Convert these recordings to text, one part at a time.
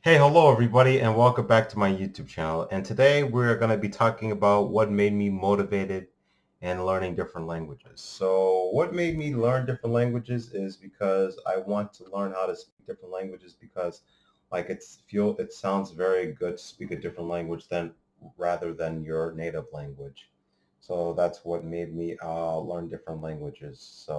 Hey, hello everybody, and welcome back to my YouTube channel. And today we're going to be talking about what made me motivated in learning different languages. So what made me learn different languages is because I want to learn how to speak different languages because it sounds very good to speak a different language than rather than your native language. So that's what made me learn different languages.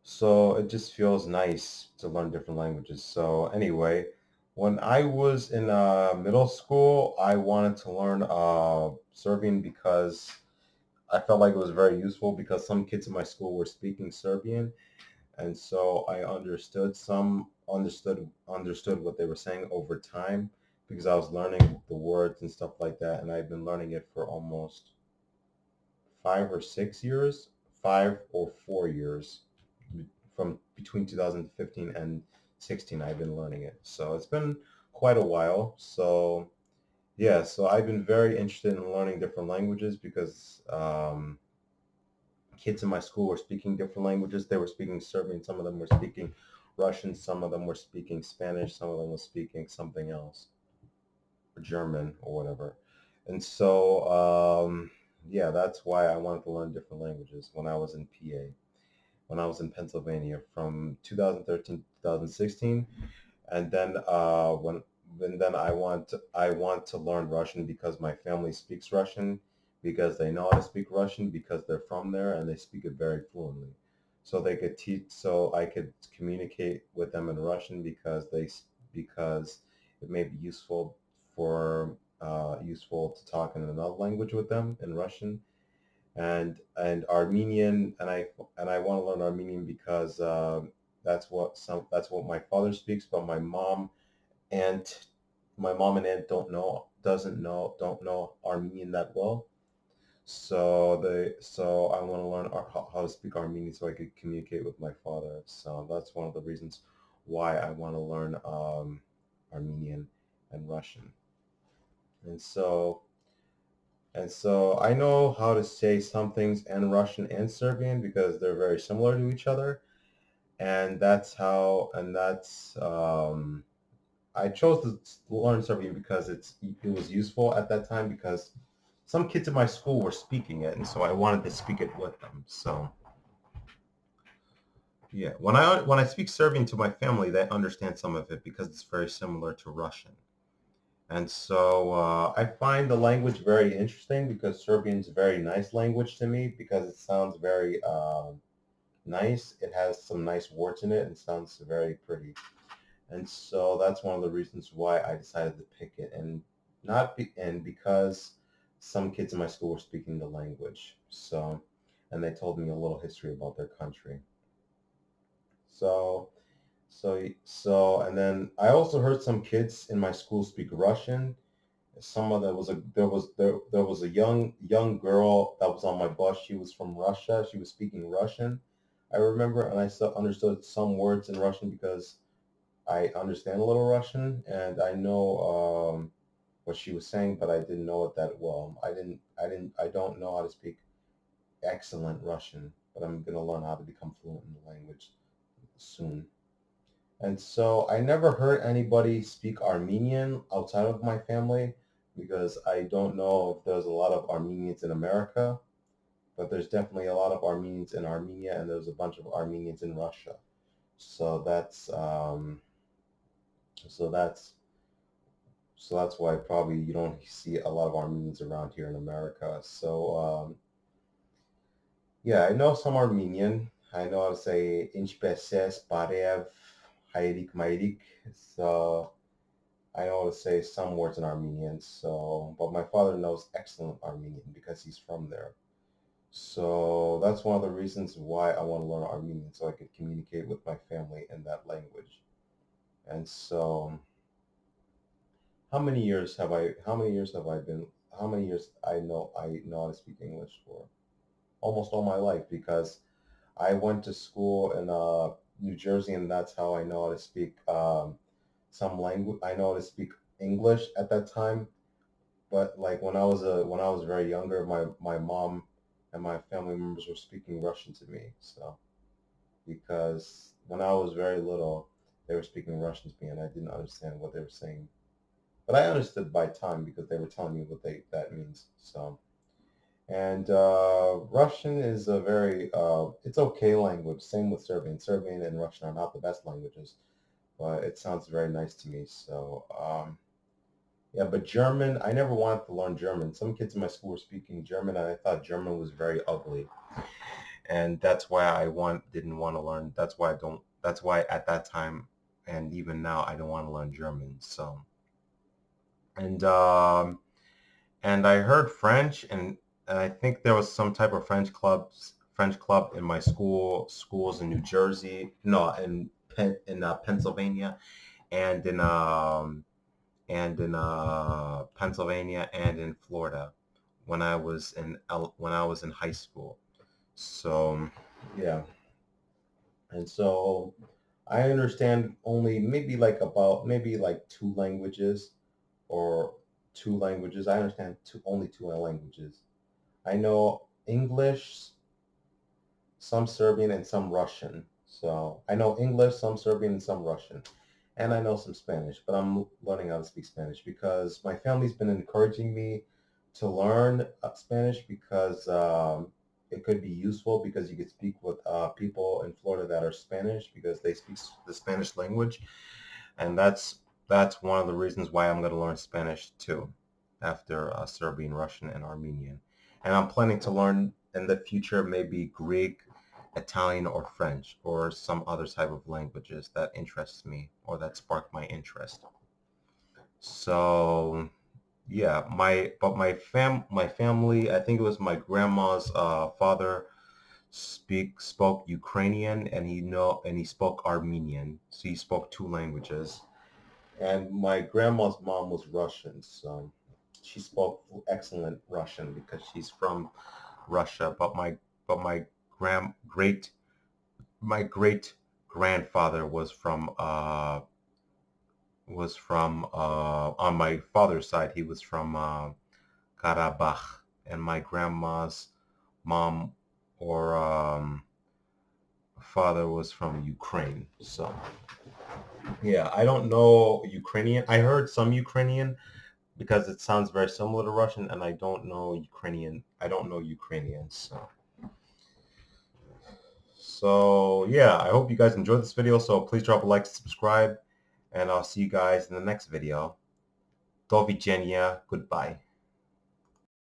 So it just feels nice to learn different languages. So anyway, when I was in middle school, I wanted to learn Serbian because I felt like it was very useful because some kids in my school were speaking Serbian, and so I understood what they were saying over time because I was learning the words and stuff like that, and I've been learning it for almost 5 or 6 years, 5 or 4 years from between 2015 and 16. I've been learning it, so it's been quite a while. So yeah, so I've been very interested in learning different languages because kids in my school were speaking different languages. They were speaking Serbian, some of them were speaking Russian, some of them were speaking Spanish, some of them were speaking something else, or German or whatever. And so yeah, that's why I wanted to learn different languages when I was in PA, when I was in Pennsylvania from 2013 to 2016. And then I want to learn Russian because my family speaks Russian, because they know how to speak Russian, because they're from there and they speak it very fluently. So they could teach, so I could communicate with them in Russian because it may be useful to talk in another language with them in Russian, and Armenian, and I want to learn Armenian because that's what my father speaks, but and my mom and aunt don't know Armenian that well. So I want to learn how to speak Armenian so I could communicate with my father. So that's one of the reasons why I want to learn Armenian and Russian. And so and so I know how to say some things in Russian and Serbian because they're very similar to each other. And that's I chose to learn Serbian because it was useful at that time because some kids in my school were speaking it, and so I wanted to speak it with them. So yeah, when I speak Serbian to my family, they understand some of it because it's very similar to Russian. And so I find the language very interesting because Serbian is a very nice language to me because it sounds very nice. It has some nice words in it and sounds very pretty. And so that's one of the reasons why I decided to pick it, and not be, and because some kids in my school were speaking the language. So, and they told me a little history about their country. So, and then I also heard some kids in my school speak Russian. Some of there was a there was a young girl that was on my bus. She was from Russia. She was speaking Russian. I remember, and I still understood some words in Russian because I understand a little Russian and I know what she was saying, but I didn't know it that well. I don't know how to speak excellent Russian, but I'm gonna learn how to become fluent in the language soon. And so I never heard anybody speak Armenian outside of my family because I don't know if there's a lot of Armenians in America, but there's definitely a lot of Armenians in Armenia and there's a bunch of Armenians in Russia. So so that's so that's why probably you don't see a lot of Armenians around here in America. So yeah, I know some Armenian. I know how to say Inchbeses, Barev, Hayrik, Mayrik. So I know how to say some words in Armenian. So, but my father knows excellent Armenian because he's from there. So that's one of the reasons why I want to learn Armenian so I could communicate with my family in that language. And so how many years have I been how many years I know how to speak English for? Almost all my life because I went to school in New Jersey and that's how I know how to speak some language. I know how to speak English at that time, but like when I was very younger, my mom and my family members were speaking Russian to me. So because when I was very little, They were speaking Russian to me, and I didn't understand what they were saying. But I understood by time because they were telling me what that means. So, and Russian is a very it's okay language. Same with Serbian. Serbian and Russian are not the best languages, but it sounds very nice to me. So, yeah, but German, I never wanted to learn German. Some kids in my school were speaking German, and I thought German was very ugly, and that's why didn't want to learn. That's why I don't. That's why at that time, and even now, I don't want to learn German. So, and and I heard French, and I think there was some type of French club in my schools in New Jersey, no, in Pennsylvania, and in Pennsylvania and in Florida when I was in high school. So yeah, and so I understand only maybe like two languages or two languages. I understand only two languages. I know English, some Serbian, and some Russian. So I know English, some Serbian, and some Russian. And I know some Spanish, but I'm learning how to speak Spanish because my family's been encouraging me to learn Spanish because it could be useful because you could speak with people in Florida that are Spanish because they speak the Spanish language, and that's one of the reasons why I'm going to learn Spanish too, after Serbian, Russian, and Armenian, and I'm planning to learn in the future maybe Greek, Italian, or French, or some other type of languages that interests me or that spark my interest. So yeah, my family, I think it was my grandma's father spoke Ukrainian, and he spoke Armenian. So he spoke two languages. And my grandma's mom was Russian, so she spoke excellent Russian because she's from Russia. But my grand great my great grandfather was from on my father's side, he was from Karabakh, and my grandma's mom or father was from Ukraine. So yeah, I don't know Ukrainian. I heard some Ukrainian because it sounds very similar to Russian, and I don't know Ukrainian. I don't know Ukrainian. So yeah, I hope you guys enjoyed this video. So please drop a like, subscribe, and I'll see you guys in the next video. Do widzenia. Goodbye.